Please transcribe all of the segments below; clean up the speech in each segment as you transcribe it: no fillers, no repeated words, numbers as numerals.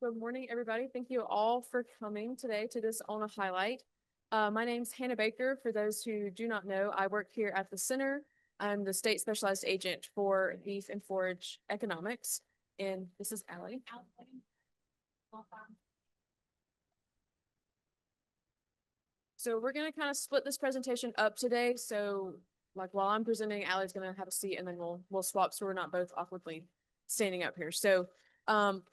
Good morning, everybody. Thank you all for coming today to this ONA highlight. My name's Hannah Baker. For those who do not know, I work here at the center. I'm the state specialized agent for Beef and Forage Economics. And this is Allie. So we're going to kind of split this presentation up today. So like while I'm presenting, Allie's going to have a seat and then we'll swap so we're not both awkwardly standing up here. So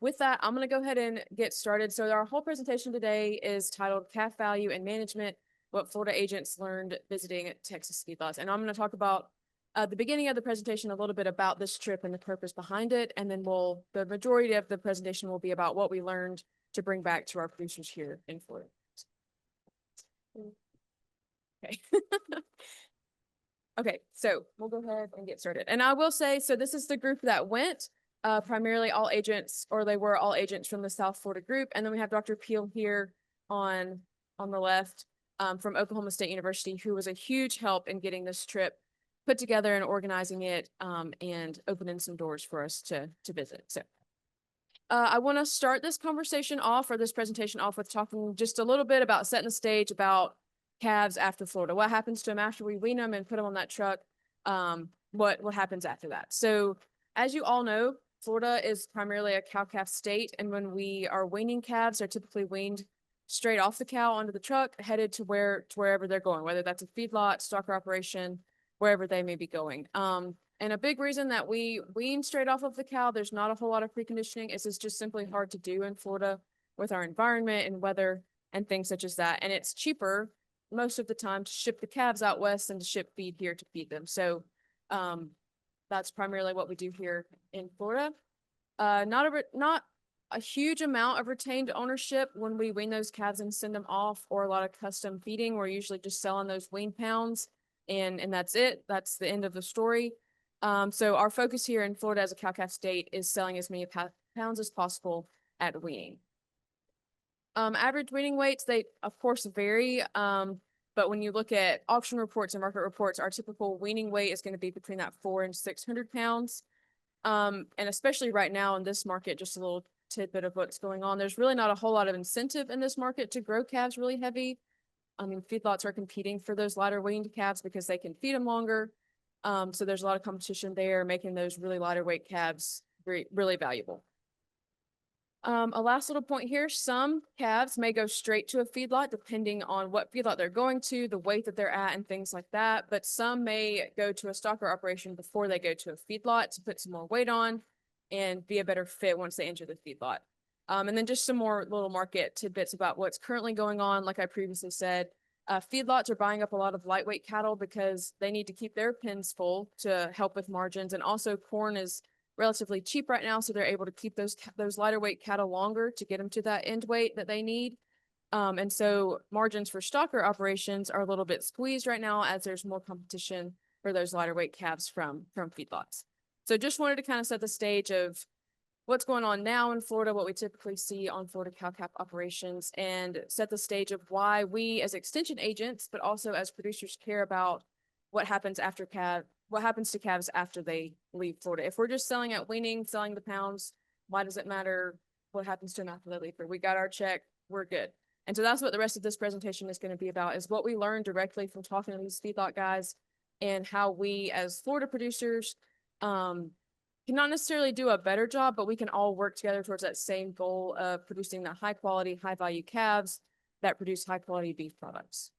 with that, I'm going to go ahead and get started. So our whole presentation today is titled Calf Value and Management, What Florida Agents Learned Visiting Texas Feedlots. And I'm going to talk about the beginning of the presentation a little bit about this trip and the purpose behind it. And then the majority of the presentation will be about what we learned to bring back to our producers here in Florida. Okay. Okay, so we'll go ahead and get started. And I will say, so this is the group that went, primarily all agents, or they were all agents from the South Florida group. And then we have Dr. Peel here on the left from Oklahoma State University, who was a huge help in getting this trip put together and organizing it and opening some doors for us to visit. So I want to start this conversation off, or this presentation off, with talking just a little bit about setting the stage about calves after Florida. What happens to them after we wean them and put them on that truck? What happens after that? So as you all know, Florida is primarily a cow-calf state, and when we are weaning calves, they're typically weaned straight off the cow onto the truck, headed to wherever they're going, whether that's a feedlot, stocker operation, wherever they may be going. And a big reason that we wean straight off of the cow, there's not a whole lot of preconditioning, is it's just simply hard to do in Florida with our environment and weather and things such as that. And it's cheaper most of the time to ship the calves out west than to ship feed here to feed them. So that's primarily what we do here in Florida. Not a huge amount of retained ownership when we wean those calves and send them off, or a lot of custom feeding. We're usually just selling those wean pounds and that's it. That's the end of the story. So our focus here in Florida as a cow-calf state is selling as many pounds as possible at weaning. Average weaning weights, they of course vary, but when you look at auction reports and market reports, our typical weaning weight is going to be between that 400 and 600 pounds. And especially right now in this market, just a little tidbit of what's going on, there's really not a whole lot of incentive in this market to grow calves really heavy. I mean, feedlots are competing for those lighter weaned calves because they can feed them longer. So there's a lot of competition there, making those really lighter weight calves really valuable. A last little point here, some calves may go straight to a feedlot depending on what feedlot they're going to, the weight that they're at, and things like that. But some may go to a stocker operation before they go to a feedlot to put some more weight on and be a better fit once they enter the feedlot. And then just some more little market tidbits about what's currently going on. Like I previously said, feedlots are buying up a lot of lightweight cattle because they need to keep their pens full to help with margins. And also corn is relatively cheap right now, so they're able to keep those lighter weight cattle longer to get them to that end weight that they need. And so margins for stocker operations are a little bit squeezed right now as there's more competition for those lighter weight calves from feedlots. So just wanted to kind of set the stage of what's going on now in Florida, what we typically see on Florida cow-calf operations, and set the stage of why we as extension agents, but also as producers, care about what happens after what happens to calves after they leave Florida. If we're just selling at weaning, selling the pounds, why does it matter what happens to them after they leave? We got our check, we're good. And so that's what the rest of this presentation is going to be about, is what we learned directly from talking to these feedlot guys and how we as Florida producers cannot necessarily do a better job, but we can all work together towards that same goal of producing the high quality, high value calves that produce high quality beef products.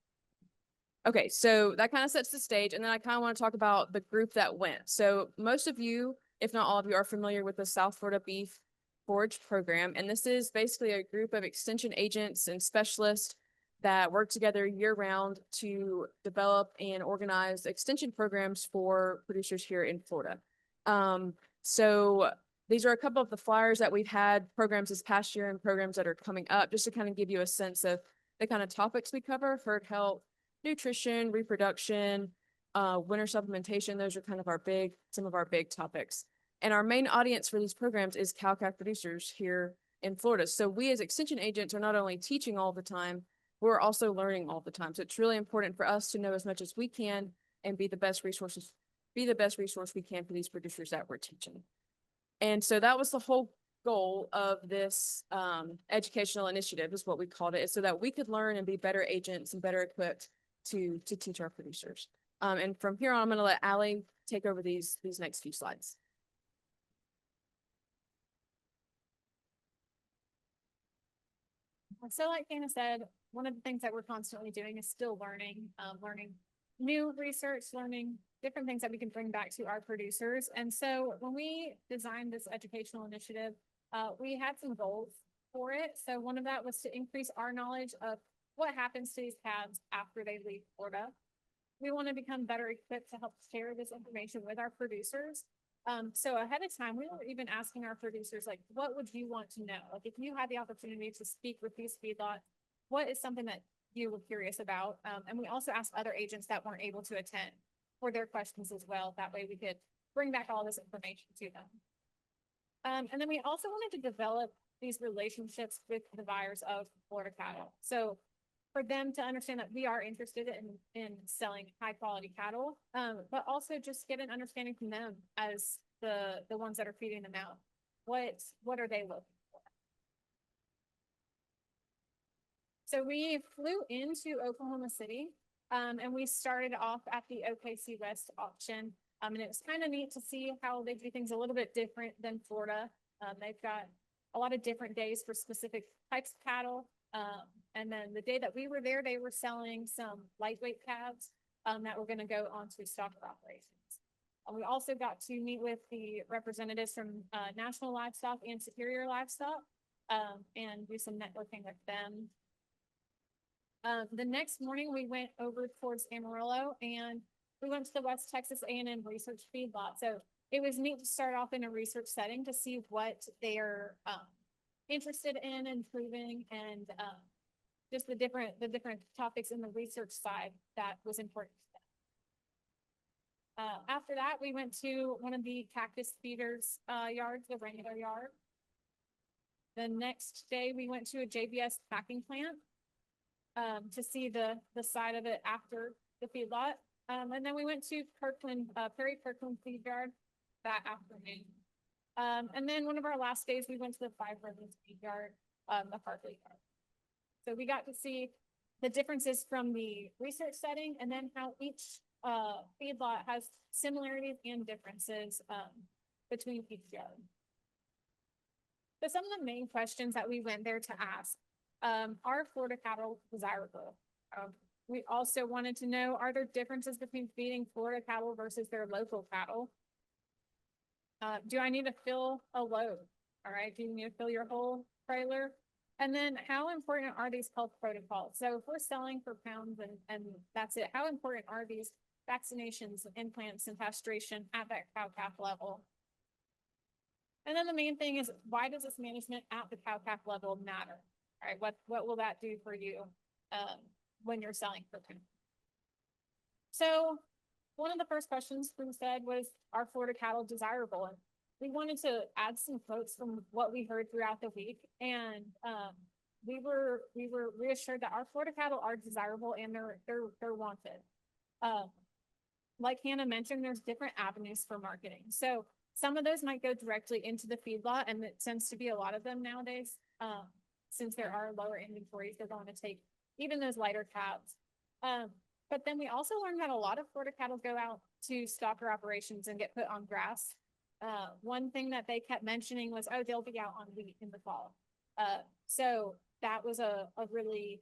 Okay, so that kind of sets the stage, and then I kind of want to talk about the group that went. So most of you, if not all of you, are familiar with the South Florida Beef Forage Program, and this is basically a group of extension agents and specialists that work together year-round to develop and organize extension programs for producers here in Florida. So these are a couple of the flyers that we've had, programs this past year and programs that are coming up, just to kind of give you a sense of the kind of topics we cover: herd health, nutrition, reproduction, winter supplementation. Those are kind of some of our big topics. And our main audience for these programs is cow-calf producers here in Florida. So we as extension agents are not only teaching all the time, we're also learning all the time. So it's really important for us to know as much as we can and be the best resource we can for these producers that we're teaching. And so that was the whole goal of this educational initiative is what we called it, is so that we could learn and be better agents and better equipped to teach our producers. And from here on, I'm going to let Allie take over these next few slides. So like Hannah said, one of the things that we're constantly doing is still learning, learning new research, learning different things that we can bring back to our producers. And so when we designed this educational initiative, we had some goals for it. So one of that was to increase our knowledge of what happens to these calves after they leave Florida. We want to become better equipped to help share this information with our producers. So ahead of time, we were even asking our producers, like, what would you want to know? Like, if you had the opportunity to speak with these feedlots, what is something that you were curious about? And we also asked other agents that weren't able to attend for their questions as well. That way we could bring back all this information to them. And then we also wanted to develop these relationships with the buyers of Florida cattle. So for them to understand that we are interested in selling high quality cattle, but also just get an understanding from them as the ones that are feeding them out. What are they looking for? So we flew into Oklahoma City, and we started off at the OKC West auction. And it was kind of neat to see how they do things a little bit different than Florida. They've got a lot of different days for specific types of cattle. And then the day that we were there, they were selling some lightweight calves that were going to go on to stocker operations. We also got to meet with the representatives from National Livestock and Superior Livestock and do some networking with them. The next morning, we went over towards Amarillo and we went to the West Texas A&M Research Feedlot. So it was neat to start off in a research setting to see what they're interested in improving and just the different topics in the research side that was important to them. After that, we went to one of the cactus feeders yards, the Wrangler yard. The next day, we went to a JBS packing plant to see the side of it after the feedlot. And then we went to Kirkland, Perry Kirkland feed yard that afternoon. And then one of our last days, we went to the Five Rivers feed yard, the Hartley yard. So we got to see the differences from the research setting and then how each feedlot has similarities and differences between each yard. So some of the main questions that we went there to ask, are Florida cattle desirable? We also wanted to know, are there differences between feeding Florida cattle versus their local cattle? Do I need to fill a load? All right, do you need to fill your whole trailer? And then how important are these health protocols? So if we're selling for pounds and that's it, how important are these vaccinations, implants, and castration at that cow-calf level? And then the main thing is, why does this management at the cow-calf level matter? All right, what will that do for you when you're selling for pounds? So one of the first questions we said was, are Florida cattle desirable? And we wanted to add some quotes from what we heard throughout the week. And we were reassured that our Florida cattle are desirable and they're wanted. Like Hannah mentioned, there's different avenues for marketing. So some of those might go directly into the feedlot, and it tends to be a lot of them nowadays. Since there are lower inventories, they're going to take even those lighter calves. But then we also learned that a lot of Florida cattle go out to stocker operations and get put on grass. One thing that they kept mentioning was, oh, they'll be out on wheat in the fall. So that was a really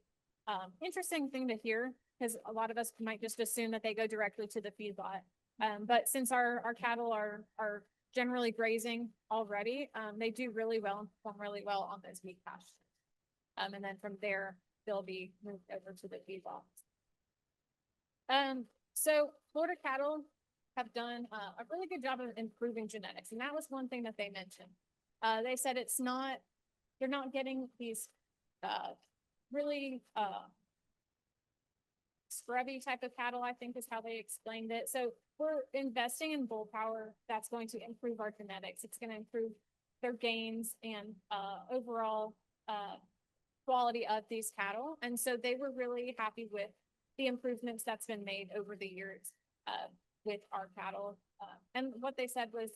interesting thing to hear, because a lot of us might just assume that they go directly to the feedlot. But since our cattle are generally grazing already, they do really well and perform really well on those wheat pastures. And then from there, they'll be moved over to the feedlot. So Florida cattle have done a really good job of improving genetics. And that was one thing that they mentioned. They said they're not getting these really scrubby type of cattle, I think is how they explained it. So we're investing in bull power that's going to improve our genetics. It's going to improve their gains and overall quality of these cattle. And so they were really happy with the improvements that's been made over the years with our cattle. And what they said was,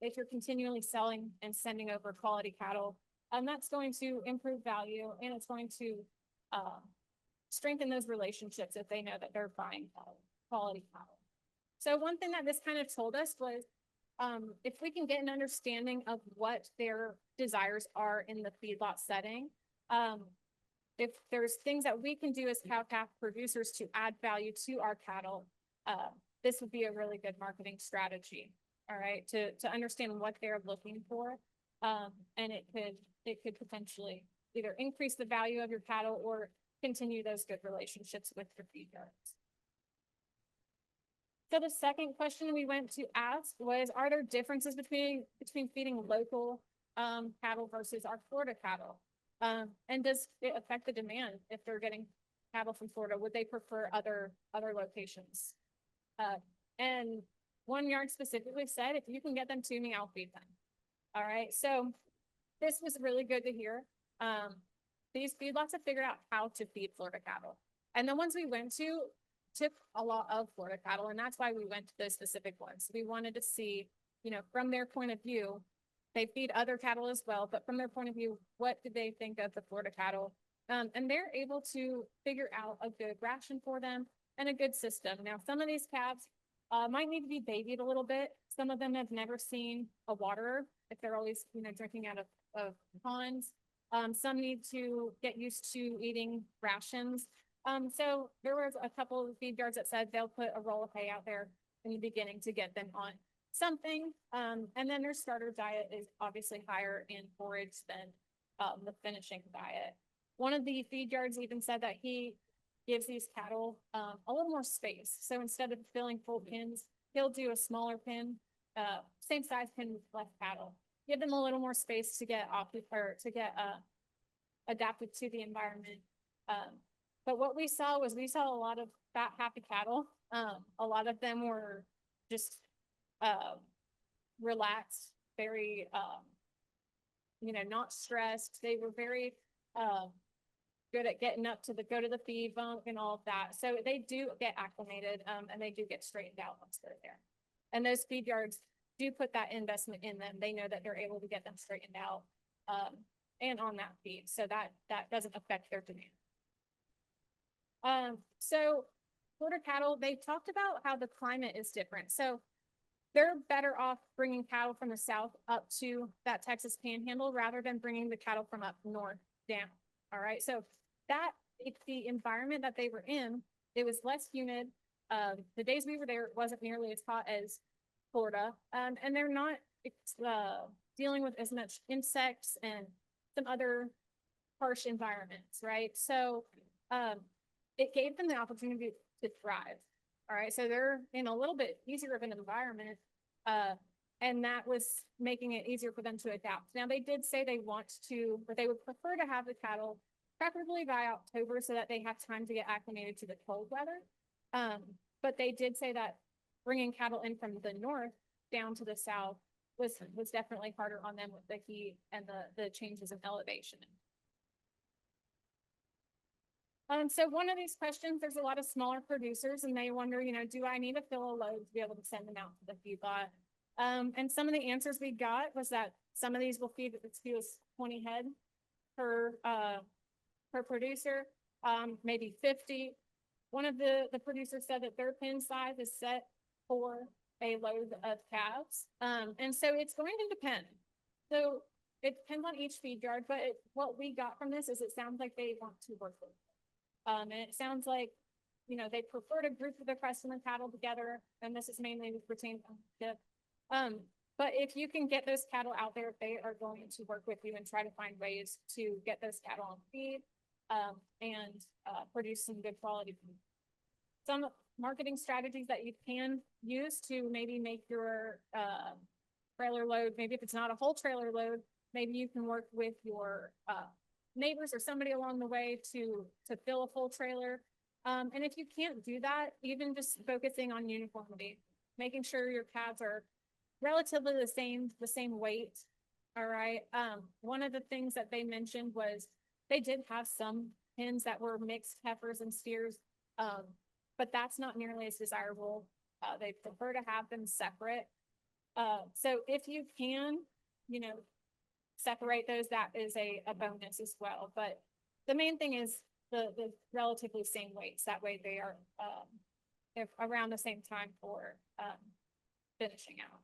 if you're continually selling and sending over quality cattle, that's going to improve value and it's going to strengthen those relationships if they know that they're buying quality cattle. So one thing that this kind of told us was, if we can get an understanding of what their desires are in the feedlot setting, if there's things that we can do as cow-calf producers to add value to our cattle, this would be a really good marketing strategy. All right, to understand what they're looking for, and it could potentially either increase the value of your cattle or continue those good relationships with your feed yards. So the second question we went to ask was, are there differences between feeding local cattle versus our Florida cattle? And does it affect the demand if they're getting cattle from Florida? Would they prefer other locations? And one yard specifically said, if you can get them to me, I'll feed them. All right, so this was really good to hear. These feedlots have figured out how to feed Florida cattle. And the ones we went to took a lot of Florida cattle, and that's why we went to those specific ones. We wanted to see, you know, from their point of view, they feed other cattle as well, but from their point of view, what did they think of the Florida cattle? And they're able to figure out a good ration for them and a good system. Now, some of these calves might need to be babied a little bit. Some of them have never seen a waterer if they're always, you know, drinking out of ponds. Some need to get used to eating rations. So there was a couple of feed yards that said they'll put a roll of hay out there in the beginning to get them on something. And then their starter diet is obviously higher in forage than the finishing diet. One of the feed yards even said that he gives these cattle a little more space. So instead of filling full pins, he'll do a smaller pin, same size pin with less cattle. Give them a little more space to get adapted to the environment. But what we saw a lot of fat, happy cattle. A lot of them were just relaxed, very, you know, not stressed. They were very good at getting up to go to the feed bunk and all of that. So they do get acclimated, and they do get straightened out once they're there. And those feed yards do put that investment in them. They know that they're able to get them straightened out and on that feed. So that doesn't affect their demand. So Florida cattle, they talked about how the climate is different. So they're better off bringing cattle from the south up to that Texas panhandle rather than bringing the cattle from up north down. All right. So that it's the environment that they were in, it was less humid. The days we were there, it wasn't nearly as hot as Florida. And they're not dealing with as much insects and some other harsh environments. Right. So, it gave them the opportunity to thrive. All right. So they're in a little bit easier of an environment. And that was making it easier for them to adapt. Now they did say they would prefer to have the cattle preferably by October so that they have time to get acclimated to the cold weather. But they did say that bringing cattle in from the north down to the south was definitely harder on them with the heat and the changes in elevation. So one of these questions, there's a lot of smaller producers and they wonder, you know, do I need to fill a load to be able to send them out to the feedlot? And some of the answers we got was that some of these will feed as few as 20 head per producer, maybe 50. One of the producers said that their pen size is set for a load of calves. And so it's going to depend. So it depends on each feed yard, but what we got from this is it sounds like they want to work with. And it sounds like, you know, they prefer to group their customer cattle together, and this is mainly with retained ownership. But if you can get those cattle out there, they are going to work with you and try to find ways to get those cattle on feed and produce some good quality food. Some marketing strategies that you can use to maybe make your trailer load, maybe if it's not a whole trailer load, maybe you can work with your neighbors or somebody along the way to fill a full trailer. And if you can't do that, even just focusing on uniformity, making sure your calves are relatively the same weight. All right. One of the things that they mentioned was they did have some hens that were mixed heifers and steers, but that's not nearly as desirable. They prefer to have them separate. So if you can, you know, separate those, that is a bonus as well. But the main thing is the relatively same weights. That way they are if around the same time for finishing out.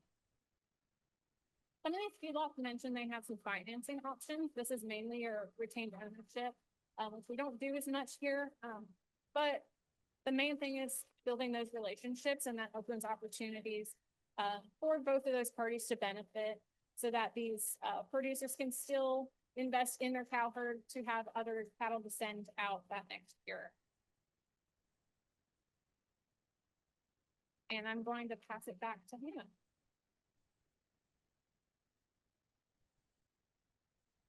Some of these feedlots mentioned they have some financing options. This is mainly your retained ownership, which we don't do as much here. But the main thing is building those relationships, and that opens opportunities for both of those parties to benefit, so that these producers can still invest in their cow herd to have other cattle to send out that next year. And I'm going to pass it back to Hannah.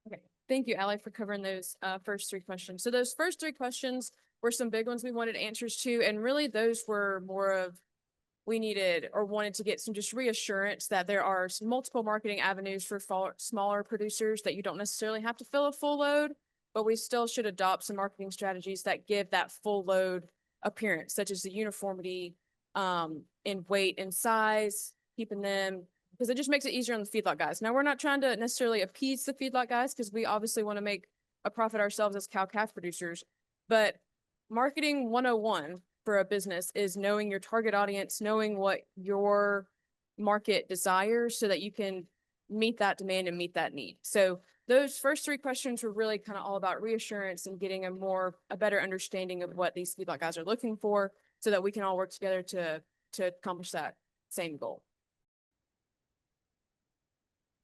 Okay, thank you, Allie, for covering those first three questions. So those first three questions were some big ones we wanted answers to, and really those were more of we needed or wanted to get some just reassurance that there are multiple marketing avenues for smaller producers, that you don't necessarily have to fill a full load, but we still should adopt some marketing strategies that give that full load appearance, such as the uniformity in weight and size, keeping them, because it just makes it easier on the feedlot guys. Now, we're not trying to necessarily appease the feedlot guys, because we obviously want to make a profit ourselves as cow-calf producers, but marketing 101 for a business is knowing your target audience, knowing what your market desires so that you can meet that demand and meet that need. So those first three questions were really kind of all about reassurance and getting a better understanding of what these feedlot guys are looking for, so that we can all work together to accomplish that same goal.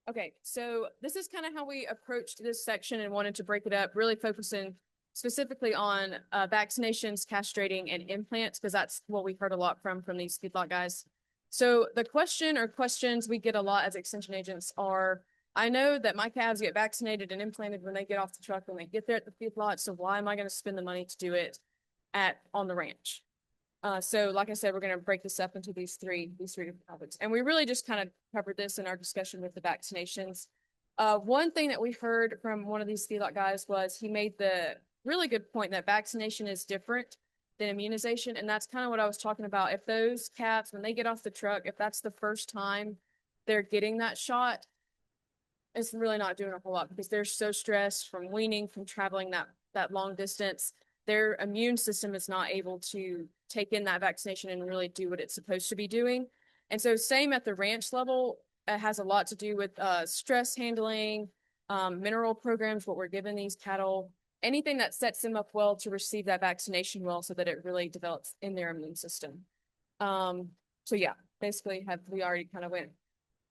Okay, so this is kind of how we approached this section and wanted to break it up, really focusing specifically on vaccinations, castrating, and implants, because that's what we heard a lot from these feedlot guys. So the question or questions we get a lot as extension agents are, I know that my calves get vaccinated and implanted when they get off the truck, when they get there at the feedlot, so why am I going to spend the money to do it on the ranch? So like I said, we're going to break this up into these three different topics. And we really just kind of covered this in our discussion with the vaccinations. One thing that we heard from one of these feedlot guys was he made the really good point that vaccination is different than immunization. And that's kind of what I was talking about. If those calves, when they get off the truck, if that's the first time they're getting that shot, it's really not doing a whole lot, because they're so stressed from weaning, from traveling that long distance. Their immune system is not able to take in that vaccination and really do what it's supposed to be doing. And so same at the ranch level, it has a lot to do with stress handling, mineral programs, what we're giving these cattle, anything that sets them up well to receive that vaccination well, so that it really develops in their immune system. So yeah, basically we already kind of went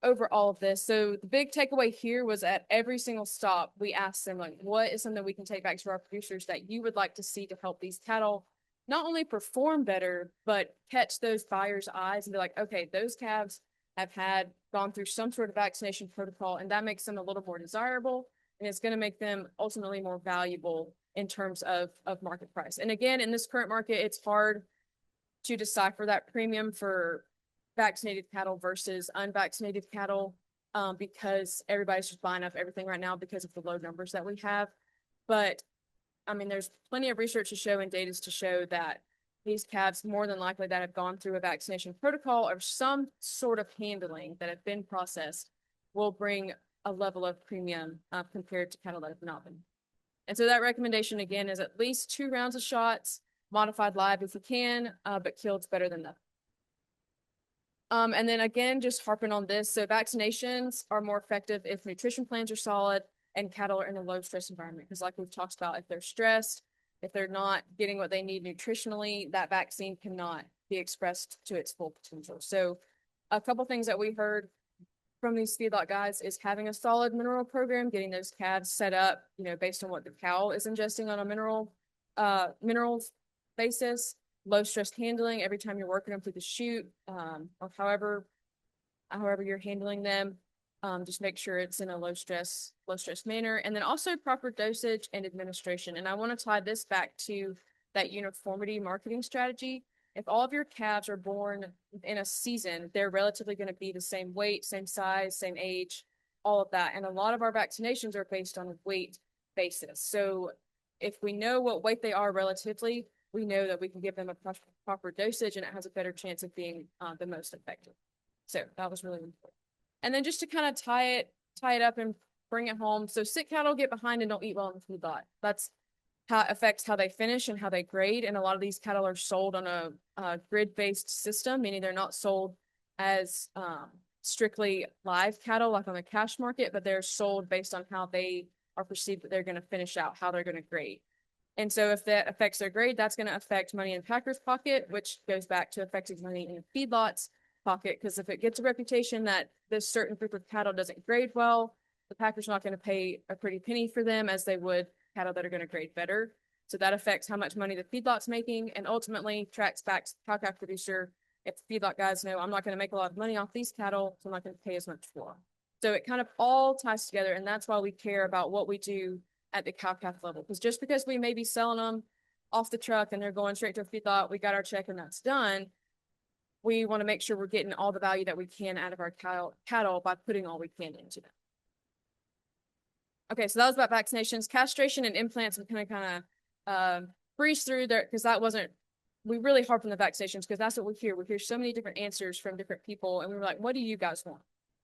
over all of this. So the big takeaway here was at every single stop, we asked them, like, what is something we can take back to our producers that you would like to see to help these cattle not only perform better, but catch those buyers' eyes and be like, okay, those calves have gone through some sort of vaccination protocol, and that makes them a little more desirable, and it's going to make them ultimately more valuable in terms of market price. And again, in this current market, it's hard to decipher that premium for vaccinated cattle versus unvaccinated cattle, because everybody's just buying up everything right now because of the low numbers that we have. But I mean, there's plenty of research to show and data to show that these calves, more than likely, that have gone through a vaccination protocol or some sort of handling that have been processed, will bring a level of premium compared to cattle that have not been. And so that recommendation, again, is at least 2 rounds of shots, modified live if you can, but killed's better than nothing. And then again, just harping on this, so vaccinations are more effective if nutrition plans are solid and cattle are in a low stress environment. Because like we've talked about, if they're stressed, if they're not getting what they need nutritionally, that vaccine cannot be expressed to its full potential. So a couple things that we heard from these feedlot guys is having a solid mineral program, getting those calves set up, based on what the cow is ingesting on a minerals basis, low stress handling every time you're working them through the chute, or however you're handling them. Just make sure it's in a low stress manner, and then also proper dosage and administration. And I want to tie this back to that uniformity marketing strategy. If all of your calves are born in a season, they're relatively going to be the same weight, same size, same age, all of that. And a lot of our vaccinations are based on a weight basis. So if we know what weight they are relatively, we know that we can give them a proper dosage, and it has a better chance of being the most effective. So that was really important. And then just to kind of tie it up and bring it home. So sick cattle get behind and don't eat well in the feedlot. That's how it affects how they finish and how they grade. And a lot of these cattle are sold on a grid-based system, meaning they're not sold as strictly live cattle like on the cash market, but they're sold based on how they are perceived that they're going to finish out, how they're going to grade. And so if that affects their grade, that's going to affect money in packers' pocket, which goes back to affecting money in feedlots' pocket. Because if it gets a reputation that this certain group of cattle doesn't grade well, the packer's not going to pay a pretty penny for them as they would cattle that are going to grade better. So that affects how much money the feedlot's making and ultimately tracks back to the cow-calf producer. If the feedlot guys know, I'm not going to make a lot of money off these cattle, so I'm not going to pay as much for them. So it kind of all ties together, and that's why we care about what we do at the cow-calf level. Because just because we may be selling them off the truck and they're going straight to a feedlot, we got our check and that's done, we want to make sure we're getting all the value that we can out of our cattle by putting all we can into them. Okay, so that was about vaccinations. Castration and implants, we kind of breeze through there because that wasn't, we really harp on the vaccinations because that's what we hear. We hear so many different answers from different people, and we were like, what do you guys want?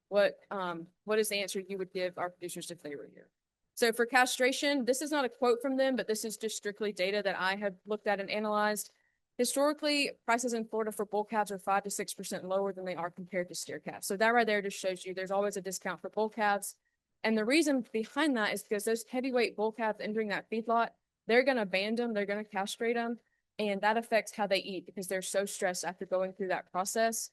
What is the answer you would give our producers if they were here? So for castration, this is not a quote from them, but this is just strictly data that I have looked at and analyzed. Historically, prices in Florida for bull calves are 5 to 6% lower than they are compared to steer calves. So that right there just shows you there's always a discount for bull calves. And the reason behind that is because those heavyweight bull calves entering that feedlot, they're going to band them, they're going to castrate them, and that affects how they eat because they're so stressed after going through that process.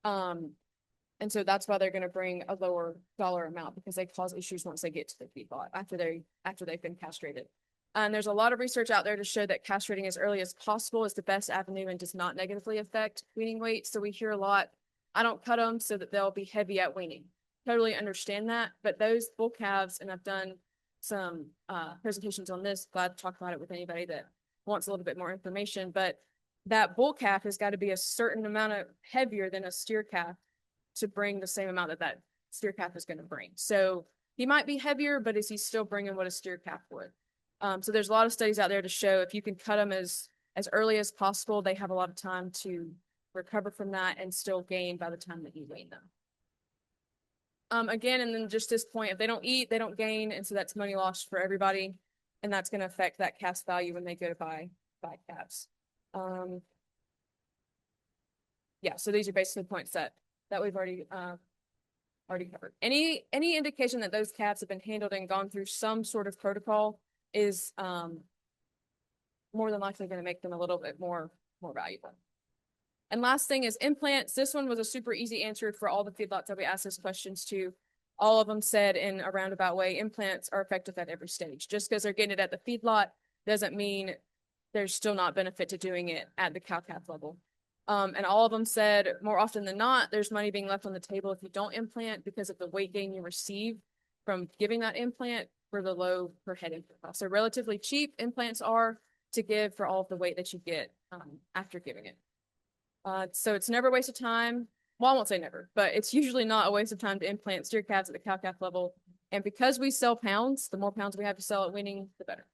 And so that's why they're going to bring a lower dollar amount because they cause issues once they get to the feedlot after they've been castrated. And there's a lot of research out there to show that castrating as early as possible is the best avenue and does not negatively affect weaning weight. So we hear a lot, I don't cut them so that they'll be heavy at weaning. Totally understand that, but those bull calves, and I've done some presentations on this, glad to talk about it with anybody that wants a little bit more information, but that bull calf has got to be a certain amount of heavier than a steer calf to bring the same amount that steer calf is going to bring. So he might be heavier, but is he still bringing what a steer calf would? So there's a lot of studies out there to show if you can cut them as early as possible, they have a lot of time to recover from that and still gain by the time that you wean them. Again, and then just this point, if they don't eat, they don't gain, and so that's money lost for everybody, and that's going to affect that calf's value when they go to buy calves. Yeah, so these are basically points that we've already covered. Any indication that those calves have been handled and gone through some sort of protocol is more than likely going to make them a little bit more valuable. And last thing is implants. This one was a super easy answer for all the feedlots that we asked those questions to. All of them said in a roundabout way, implants are effective at every stage. Just because they're getting it at the feedlot doesn't mean there's still not benefit to doing it at the cow-calf level. And all of them said more often than not, there's money being left on the table if you don't implant because of the weight gain you receive from giving that implant for the low per head input cost. So relatively cheap implants are to give for all of the weight that you get after giving it. So it's never a waste of time. Well, I won't say never, but it's usually not a waste of time to implant steer calves at the cow-calf level. And because we sell pounds, the more pounds we have to sell at weaning, the better.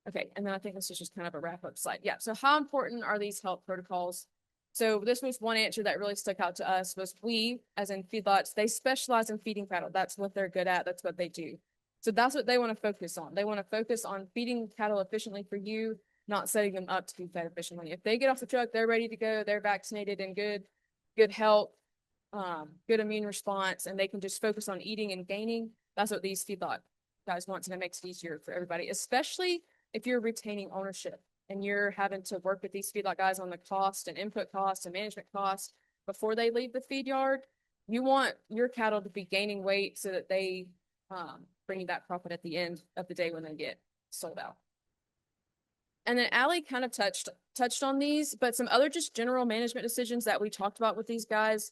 Okay, and then I think this is just kind of a wrap-up slide. Yeah, so how important are these health protocols? So this was one answer that really stuck out to us was we, as in feedlots, they specialize in feeding cattle. That's what they're good at. That's what they do. So that's what they want to focus on. They want to focus on feeding cattle efficiently for you, not setting them up to be fed efficiently. If they get off the truck, they're ready to go, they're vaccinated and good health, good immune response, and they can just focus on eating and gaining. That's what these feedlot guys want, and it makes it easier for everybody, especially if you're retaining ownership and you're having to work with these feedlot guys on the cost and input cost and management cost before they leave the feed yard. You want your cattle to be gaining weight so that they bring you that profit at the end of the day when they get sold out. And then Allie kind of touched on these, but some other just general management decisions that we talked about with these guys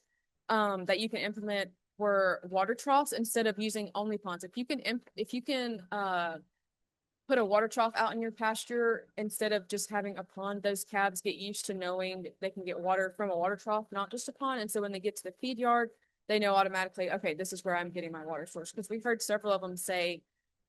that you can implement were water troughs instead of using only ponds. If you can put a water trough out in your pasture instead of just having a pond, those calves get used to knowing they can get water from a water trough, not just a pond. And so when they get to the feed yard, they know automatically, okay, this is where I'm getting my water source. Because we've heard several of them say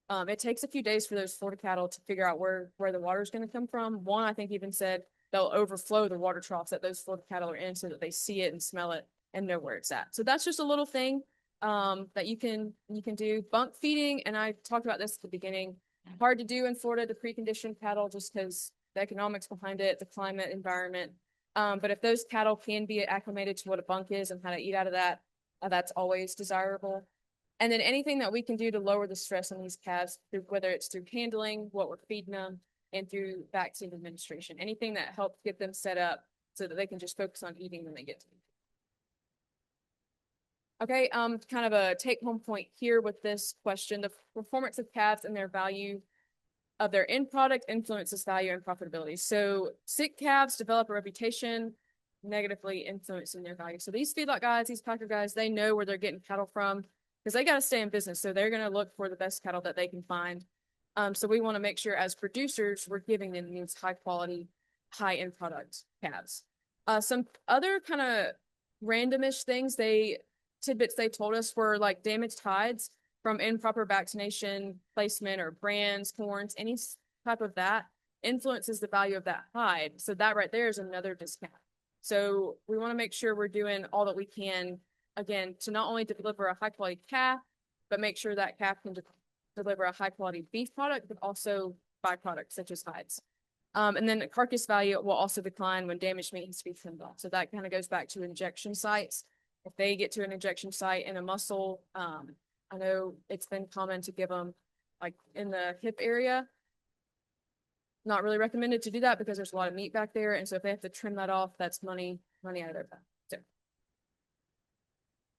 it takes a few days for those Florida cattle to figure out where the water is going to come from. One, I think even said they'll overflow the water troughs that those Florida cattle are in so that they see it and smell it and know where it's at. So that's just a little thing that you can do. Bunk feeding, and I talked about this at the beginning. Hard to do in Florida, the preconditioned cattle, just because the economics behind it, the climate, environment. But if those cattle can be acclimated to what a bunk is and how to eat out of that, that's always desirable. And then anything that we can do to lower the stress on these calves, through, whether it's through handling, what we're feeding them, and through vaccine administration, anything that helps get them set up so that they can just focus on eating when they get to it. Okay, kind of a take-home point here with this question: the performance of calves and their value of their end product influences value and profitability. So sick calves develop a reputation, negatively influencing their value. So these feedlot guys, these packer guys, they know where they're getting cattle from because they got to stay in business. So they're going to look for the best cattle that they can find. So we want to make sure as producers, we're giving them these high quality, high end product calves. Some other kind of randomish things, tidbits they told us were like damaged hides from improper vaccination, placement, or brands, horns, any type of that influences the value of that hide. So that right there is another discount. So we want to make sure we're doing all that we can, again, to not only deliver a high quality calf, but make sure that calf can deliver a high quality beef product, but also byproducts such as hides. And then the carcass value will also decline when damaged meat has to be trimmed off. So that kind of goes back to injection sites. If they get to an injection site in a muscle, I know it's been common to give them like in the hip area. Not really recommended to do that because there's a lot of meat back there. And so if they have to trim that off, that's money out of their pocket. So.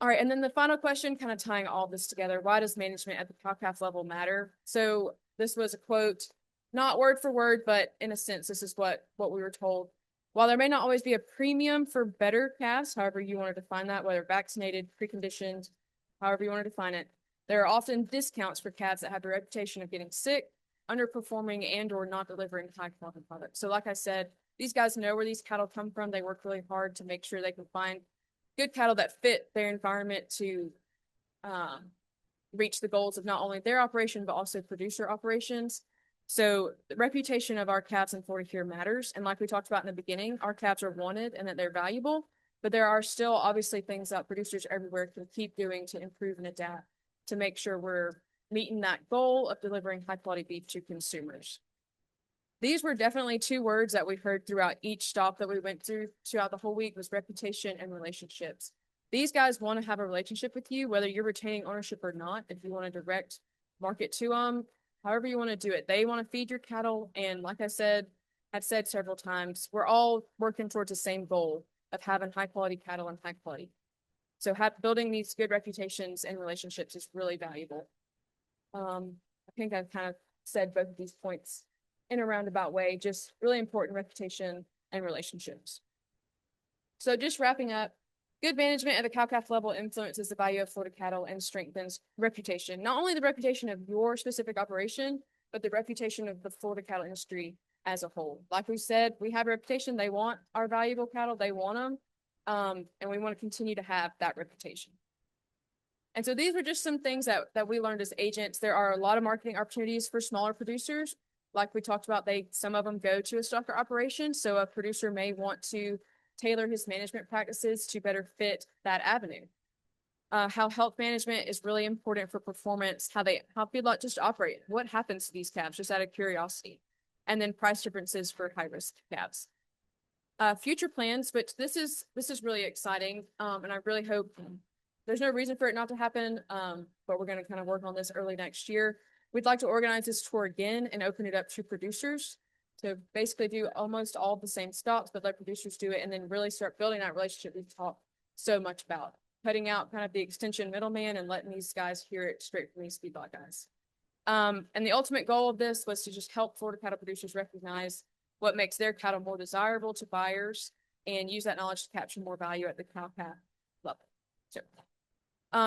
All right. And then the final question, kind of tying all this together, why does management at the cow-calf level matter? So this was a quote, not word for word, but in a sense, this is what we were told. While there may not always be a premium for better calves, however you want to define that, whether vaccinated, preconditioned, however you want to define it, there are often discounts for calves that have a reputation of getting sick, underperforming, and or not delivering high quality products. So like I said, these guys know where these cattle come from. They work really hard to make sure they can find good cattle that fit their environment to reach the goals of not only their operation, but also producer operations. So the reputation of our calves in Florida here matters. And like we talked about in the beginning, our calves are wanted and that they're valuable, but there are still obviously things that producers everywhere can keep doing to improve and adapt to make sure we're meeting that goal of delivering high quality beef to consumers. These were definitely two words that we heard throughout each stop that we went through throughout the whole week was reputation and relationships. These guys want to have a relationship with you, whether you're retaining ownership or not. If you want to direct market to them, however you want to do it, they want to feed your cattle. And like I said, I've said several times, we're all working towards the same goal of having high quality cattle and high quality. So building these good reputations and relationships is really valuable. I think I've kind of said both of these points in a roundabout way, just really important reputation and relationships. So just wrapping up, good management at the cow-calf level influences the value of Florida cattle and strengthens reputation. Not only the reputation of your specific operation, but the reputation of the Florida cattle industry as a whole. Like we said, we have a reputation. They want our valuable cattle. They want them. And we want to continue to have that reputation. And so these were just some things that we learned as agents. There are a lot of marketing opportunities for smaller producers. Like we talked about, some of them go to a stocker operation. So a producer may want to tailor his management practices to better fit that avenue. How health management is really important for performance, how feedlot just operate, what happens to these calves, just out of curiosity, and then price differences for high risk calves. Future plans, but this is really exciting, and I really hope there's no reason for it not to happen, but we're going to kind of work on this early next year. We'd like to organize this tour again and open it up to producers to basically do almost all the same stops, but let producers do it and then really start building that relationship we've talked so much about, cutting out kind of the extension middleman and letting these guys hear it straight from these feedlot guys. And the ultimate goal of this was to just help Florida cattle producers recognize what makes their cattle more desirable to buyers and use that knowledge to capture more value at the cow-calf level. So,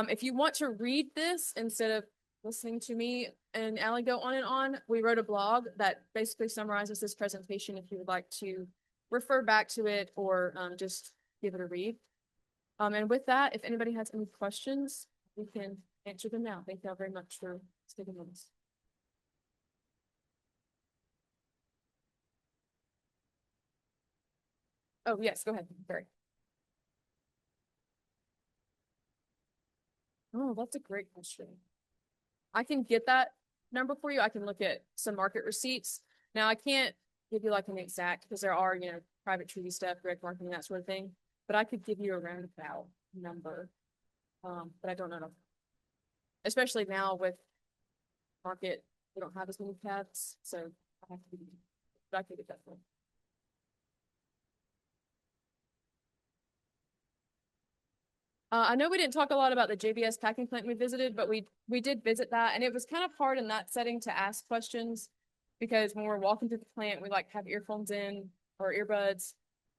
if you want to read this instead of listening to me and Allie go on and on, we wrote a blog that basically summarizes this presentation if you would like to refer back to it or just give it a read. And with that, if anybody has any questions, we can answer them now. Thank you all very much for sticking with us. Oh, yes, go ahead, Barry. Oh, that's a great question. I can get that number for you. I can look at some market receipts. Now, I can't give you like an exact, because there are, private treaty stuff, direct marketing, that sort of thing. But I could give you a roundabout number. But I don't know. Especially now with market, we don't have as many calves, so I have to be, but I can get that for you. I know we didn't talk a lot about the JBS packing plant we visited, but we did visit that, and it was kind of hard in that setting to ask questions because when we're walking through the plant, we like have earphones in or earbuds,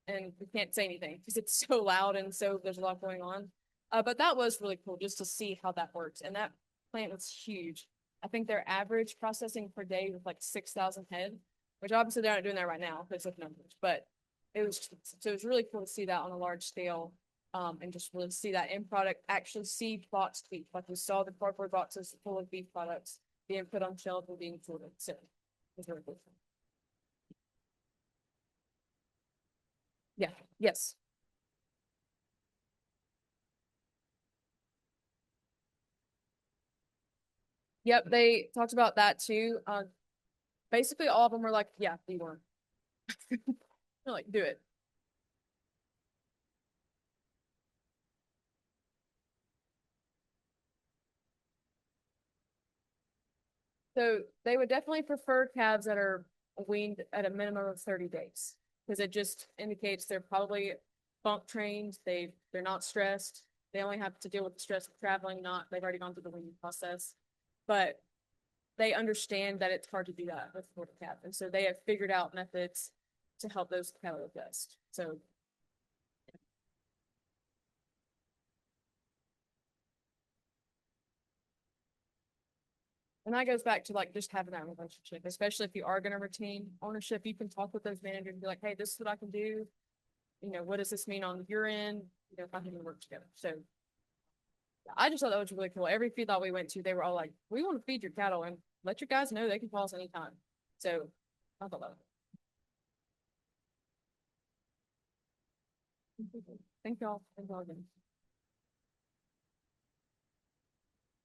and we can't say anything because it's so loud and so there's a lot going on. But that was really cool just to see how that works, and that plant was huge. I think their average processing per day was like 6,000 head, which obviously they're not doing that right now because of numbers, but it was really cool to see that on a large scale. And just really see that end product, actually see box beef. Like we saw the cardboard boxes full of beef products being put on shelves and being sorted. So it was really cool. Yeah, yes. Yep, they talked about that too. Basically all of them were like, yeah, we were. They're like, do it. So they would definitely prefer calves that are weaned at a minimum of 30 days because it just indicates they're probably bump trained. They're not stressed. They only have to deal with the stress of traveling, not they've already gone through the weaning process. But they understand that it's hard to do that with Florida calf. And so they have figured out methods to help those cattle adjust. So and that goes back to like just having that relationship, especially if you are going to retain ownership, you can talk with those managers and be like, hey, this is what I can do. What does this mean on your end? How can we work together? So I just thought that was really cool. Every feedlot we went to, they were all like, we want to feed your cattle and let your guys know they can call us anytime. So I thought that was Thank y'all. Thank y'all again.